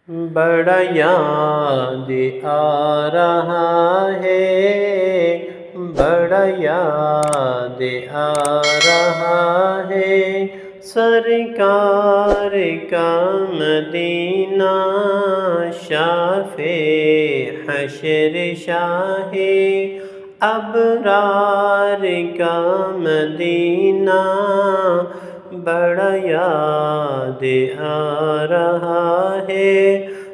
بڑا یاد آ رہا ہے، بڑا یاد آ رہا ہے، سرکار کا مدینہ، شافع حشر شاہ ابرار کا مدینہ، بڑا یاد آ رہا ہے،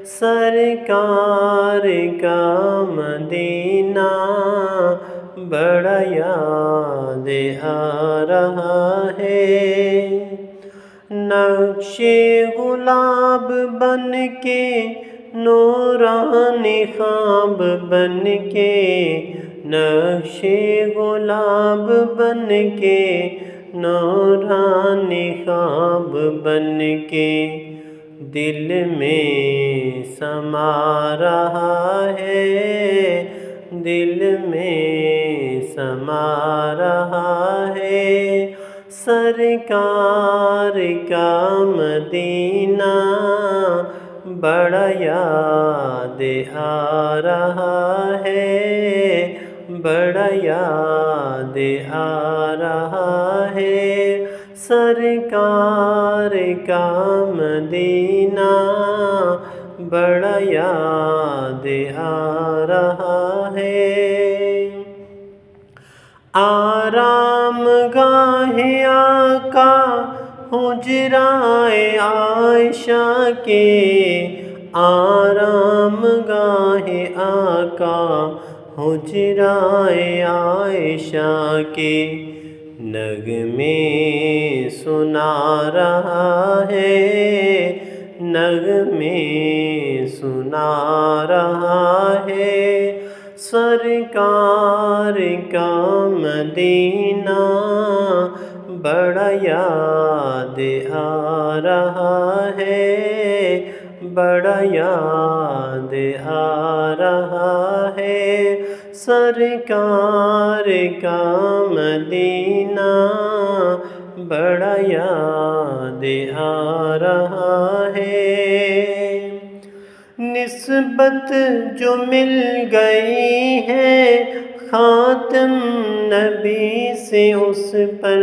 سرکار کا مدینہ، بڑا یاد آ رہا ہے۔ نقش گلاب بن کے، نورانی خواب بن کے، نقش گلاب بن کے، نورانی خواب بن کے، دل میں سما رہا ہے، دل میں سما رہا ہے، سرکار کا مدینہ، بڑا یاد آ رہا ہے، بڑا یاد آ رہا ہے، سرکار کا مدینہ، بڑا یاد آ رہا ہے۔ آرام گاہ آقا حجرائے عائشہ کے، آرام گاہ آقا حجرائے عائشہ کے، نغمے سنا رہا ہے، نغمے سنا رہا ہے، سرکار کا مدینہ، بڑا یاد آ رہا ہے، بڑا یاد آ رہا ہے، سرکار کا مدینہ، بڑا یاد آ رہا ہے۔ نسبت جو مل گئی ہے خاتم نبی سے اس پر،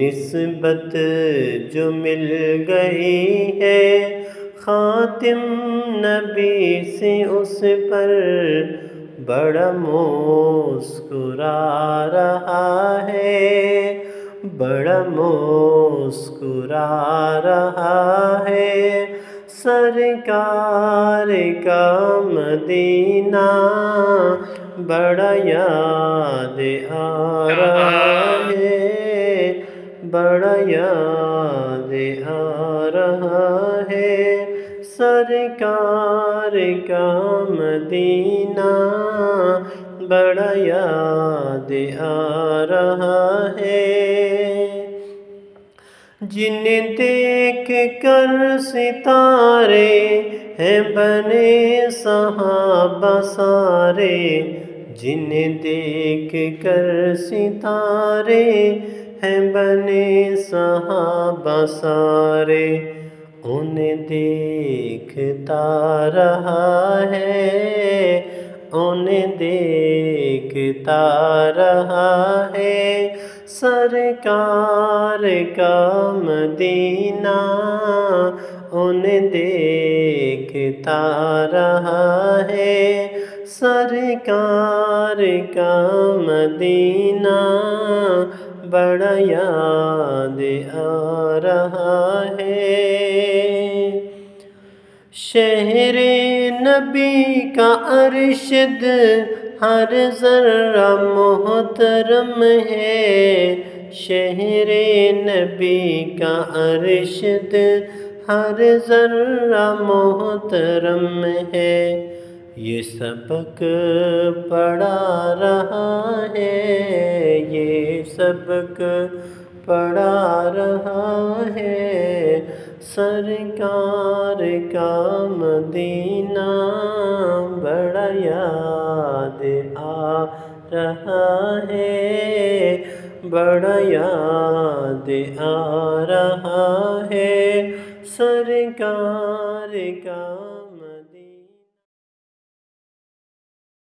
نسبت جو مل گئی ہے خاتم نبی سے اس پر، بڑا مسکرا رہا ہے، بڑا مسکرا رہا ہے، سرکار کا مدینہ، بڑا یاد آ رہا ہے، بڑا یاد آ رہا ہے، سرکار کا مدینہ، بڑا یاد آ رہا ہے۔ جنہیں دیکھ کر ستارے ہیں بنے صحابہ سارے، جنہیں دیکھ کر ستارے ہیں بنے صحابہ سارے، انہیں دیکھتا رہا ہے، انہیں دیکھتا رہا ہے، سرکار کا مدینہ، انہیں دیکھتا رہا ہے، سرکار کا مدینہ، بڑا یاد آ رہا ہے۔ شہر نبی کا ارشد ہر ذرہ محترم ہے، شہر نبی کا ارشد ہر ذرہ محترم ہے، یہ سبق پڑھا رہا ہے، یہ سبق پڑھا رہا ہے، سرکار کا مدینہ، بڑا یاد آ رہا ہے، بڑا یاد آ رہا ہے، سرکار کام